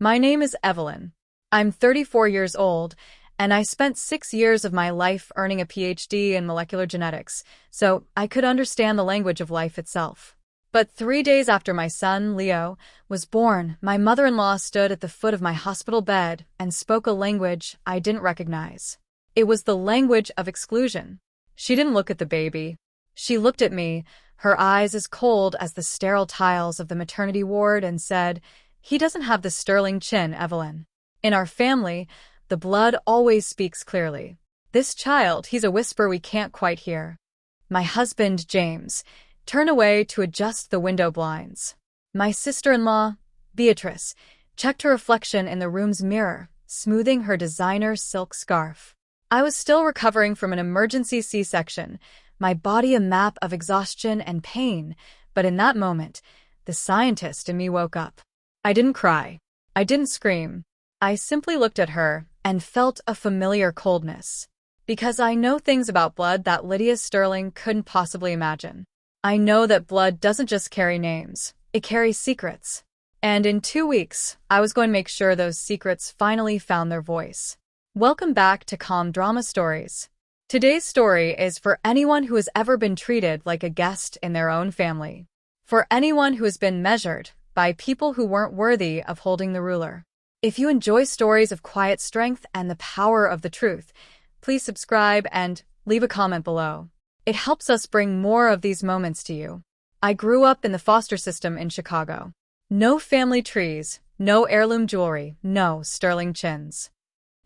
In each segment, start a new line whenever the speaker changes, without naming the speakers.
My name is Evelyn. I'm 34 years old, and I spent 6 years of my life earning a PhD in molecular genetics, so I could understand the language of life itself. But 3 days after my son, Leo, was born, my mother-in-law stood at the foot of my hospital bed and spoke a language I didn't recognize. It was the language of exclusion. She didn't look at the baby. She looked at me, her eyes as cold as the sterile tiles of the maternity ward, and said, "He doesn't have the sterling chin, Evelyn. In our family, the blood always speaks clearly. This child, he's a whisper we can't quite hear." My husband, James, turned away to adjust the window blinds. My sister-in-law, Beatrice, checked her reflection in the room's mirror, smoothing her designer silk scarf. I was still recovering from an emergency C-section, my body a map of exhaustion and pain, but in that moment, the scientist in me woke up. I didn't cry. I didn't scream. I simply looked at her and felt a familiar coldness. Because I know things about blood that Lydia Sterling couldn't possibly imagine. I know that blood doesn't just carry names, it carries secrets. And in 2 weeks, I was going to make sure those secrets finally found their voice. Welcome back to Calm Drama Stories. Today's story is for anyone who has ever been treated like a guest in their own family. For anyone who has been measured by people who weren't worthy of holding the ruler. If you enjoy stories of quiet strength and the power of the truth, please subscribe and leave a comment below. It helps us bring more of these moments to you. I grew up in the foster system in Chicago. No family trees, no heirloom jewelry, no sterling chins.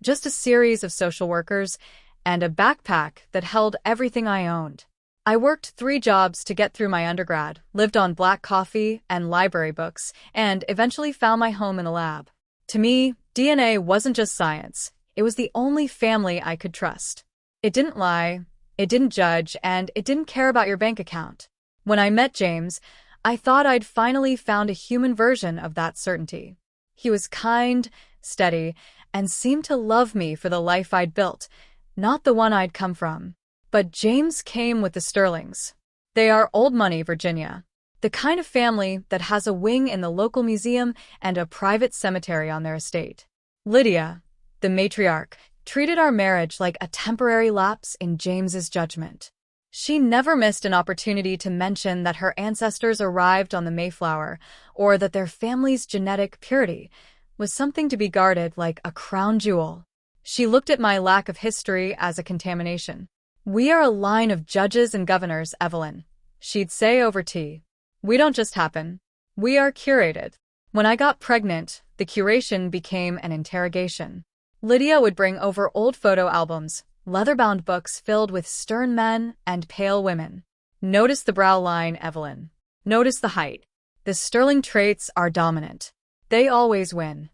Just a series of social workers and a backpack that held everything I owned. I worked 3 jobs to get through my undergrad, lived on black coffee and library books, and eventually found my home in a lab. To me, DNA wasn't just science. It was the only family I could trust. It didn't lie, it didn't judge, and it didn't care about your bank account. When I met James, I thought I'd finally found a human version of that certainty. He was kind, steady, and seemed to love me for the life I'd built, not the one I'd come from. But James came with the Sterlings. They are old money, Virginia. The kind of family that has a wing in the local museum and a private cemetery on their estate. Lydia, the matriarch, treated our marriage like a temporary lapse in James's judgment. She never missed an opportunity to mention that her ancestors arrived on the Mayflower, or that their family's genetic purity was something to be guarded like a crown jewel. She looked at my lack of history as a contamination. "We are a line of judges and governors, Evelyn," she'd say over tea. "We don't just happen. We are curated." When I got pregnant, the curation became an interrogation. Lydia would bring over old photo albums, leather-bound books filled with stern men and pale women. "Notice the brow line, Evelyn. Notice the height. The Sterling traits are dominant. They always win."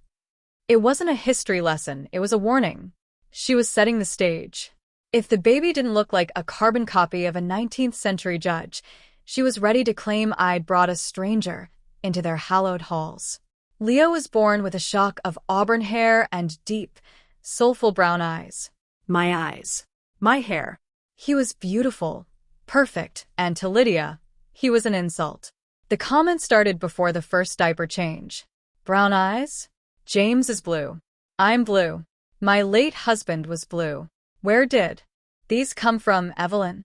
It wasn't a history lesson, it was a warning. She was setting the stage. If the baby didn't look like a carbon copy of a 19th century judge, she was ready to claim I'd brought a stranger into their hallowed halls. Leo was born with a shock of auburn hair and deep, soulful brown eyes. My eyes. My hair. He was beautiful, perfect, and to Lydia, he was an insult. The comment started before the first diaper change. "Brown eyes? James is blue. I'm blue. My late husband was blue. Where did these come from, Evelyn?"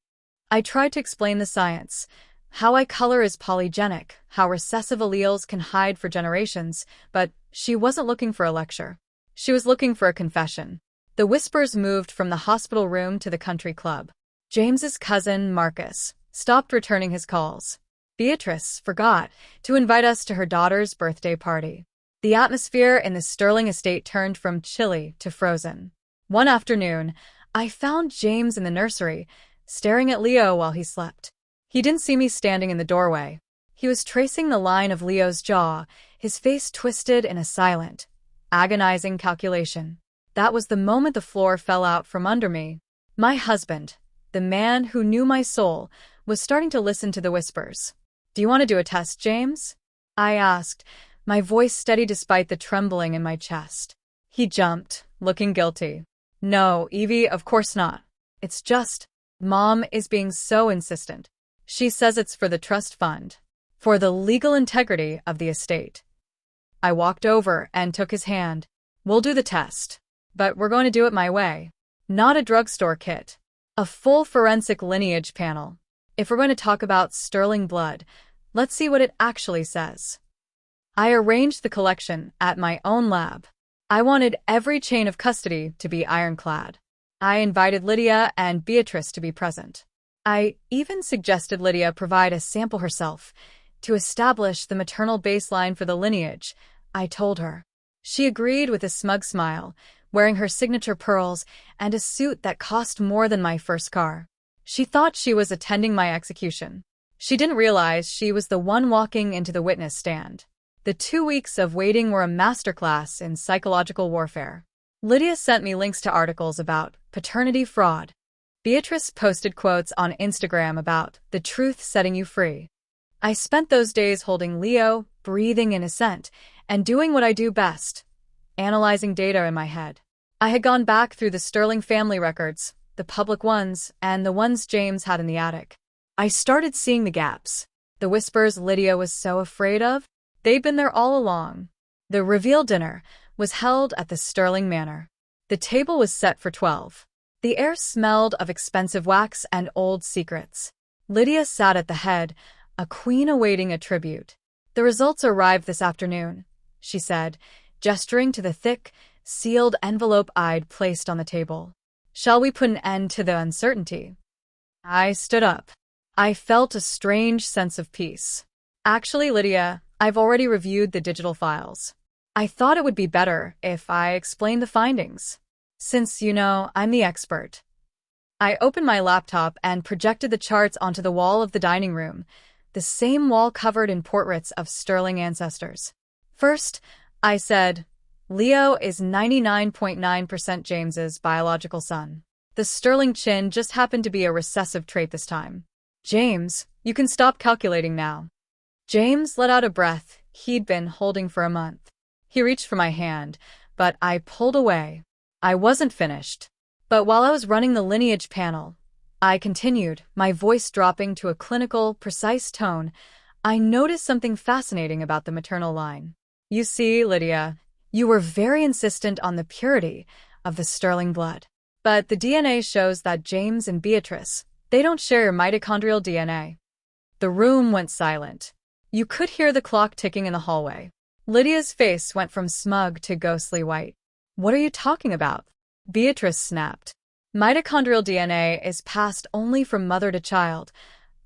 I tried to explain the science. How eye color is polygenic, how recessive alleles can hide for generations, but she wasn't looking for a lecture. She was looking for a confession. The whispers moved from the hospital room to the country club. James's cousin, Marcus, stopped returning his calls. Beatrice forgot to invite us to her daughter's birthday party. The atmosphere in the Sterling estate turned from chilly to frozen. One afternoon, I found James in the nursery, staring at Leo while he slept. He didn't see me standing in the doorway. He was tracing the line of Leo's jaw, his face twisted in a silent, agonizing calculation. That was the moment the floor fell out from under me. My husband, the man who knew my soul, was starting to listen to the whispers. "Do you want to do a test, James?" I asked, my voice steady despite the trembling in my chest. He jumped, looking guilty. "No, Evie, of course not. It's just, Mom is being so insistent. She says it's for the trust fund. For the legal integrity of the estate." I walked over and took his hand. We'll do the test. But we're going to do it my way. Not a drugstore kit. A full forensic lineage panel. If we're going to talk about sterling blood, let's see what it actually says. I arranged the collection at my own lab. I wanted every chain of custody to be ironclad. I invited Lydia and Beatrice to be present. I even suggested Lydia provide a sample herself to establish the maternal baseline for the lineage. I told her. She agreed with a smug smile, wearing her signature pearls and a suit that cost more than my first car. She thought she was attending my execution. She didn't realize she was the one walking into the witness stand. The 2 weeks of waiting were a masterclass in psychological warfare. Lydia sent me links to articles about paternity fraud. Beatrice posted quotes on Instagram about the truth setting you free. I spent those days holding Leo, breathing in assent, and doing what I do best, analyzing data in my head. I had gone back through the Sterling family records, the public ones, and the ones James had in the attic. I started seeing the gaps. The whispers Lydia was so afraid of, they'd been there all along. The reveal dinner was held at the Sterling Manor. The table was set for 12. The air smelled of expensive wax and old secrets. Lydia sat at the head, a queen awaiting a tribute. The results arrived this afternoon, she said, gesturing to the thick, sealed envelope I'd placed on the table. Shall we put an end to the uncertainty? I stood up. I felt a strange sense of peace. Actually, Lydia, I've already reviewed the digital files. I thought it would be better if I explained the findings. Since, I'm the expert. I opened my laptop and projected the charts onto the wall of the dining room, the same wall covered in portraits of Sterling ancestors. First, I said, Leo is 99.9% James's biological son. The Sterling chin just happened to be a recessive trait this time. James, you can stop calculating now. James let out a breath he'd been holding for a month. He reached for my hand, but I pulled away. I wasn't finished. But while I was running the lineage panel, I continued, my voice dropping to a clinical, precise tone. I noticed something fascinating about the maternal line. You see, Lydia, you were very insistent on the purity of the Sterling blood. But the DNA shows that James and Beatrice, they don't share your mitochondrial DNA. The room went silent. You could hear the clock ticking in the hallway. Lydia's face went from smug to ghostly white. What are you talking about? Beatrice snapped. Mitochondrial DNA is passed only from mother to child,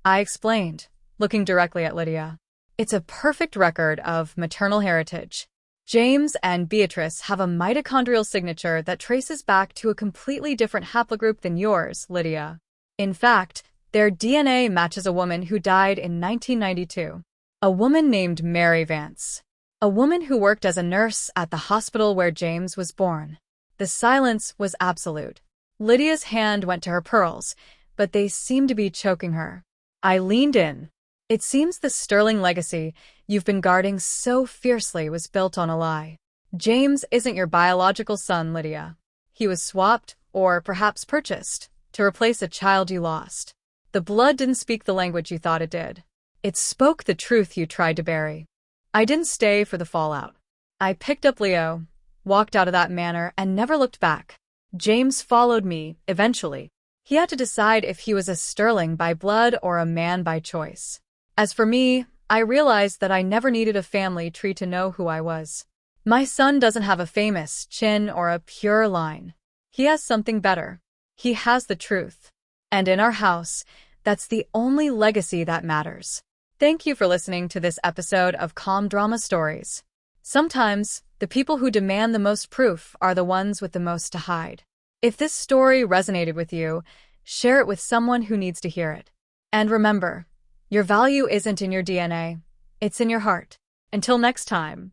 I explained, looking directly at Lydia. It's a perfect record of maternal heritage. James and Beatrice have a mitochondrial signature that traces back to a completely different haplogroup than yours, Lydia. In fact, their DNA matches a woman who died in 1992. A woman named Mary Vance. A woman who worked as a nurse at the hospital where James was born. The silence was absolute. Lydia's hand went to her pearls, but they seemed to be choking her. I leaned in. It seems the Sterling legacy you've been guarding so fiercely was built on a lie. James isn't your biological son, Lydia. He was swapped, or perhaps purchased, to replace a child you lost. The blood didn't speak the language you thought it did. It spoke the truth you tried to bury. I didn't stay for the fallout. I picked up Leo, walked out of that manor, and never looked back. James followed me, eventually. He had to decide if he was a Sterling by blood or a man by choice. As for me, I realized that I never needed a family tree to know who I was. My son doesn't have a famous chin or a pure line. He has something better. He has the truth. And in our house, that's the only legacy that matters. Thank you for listening to this episode of Calm Drama Stories. Sometimes, the people who demand the most proof are the ones with the most to hide. If this story resonated with you, share it with someone who needs to hear it. And remember, your value isn't in your DNA, it's in your heart. Until next time.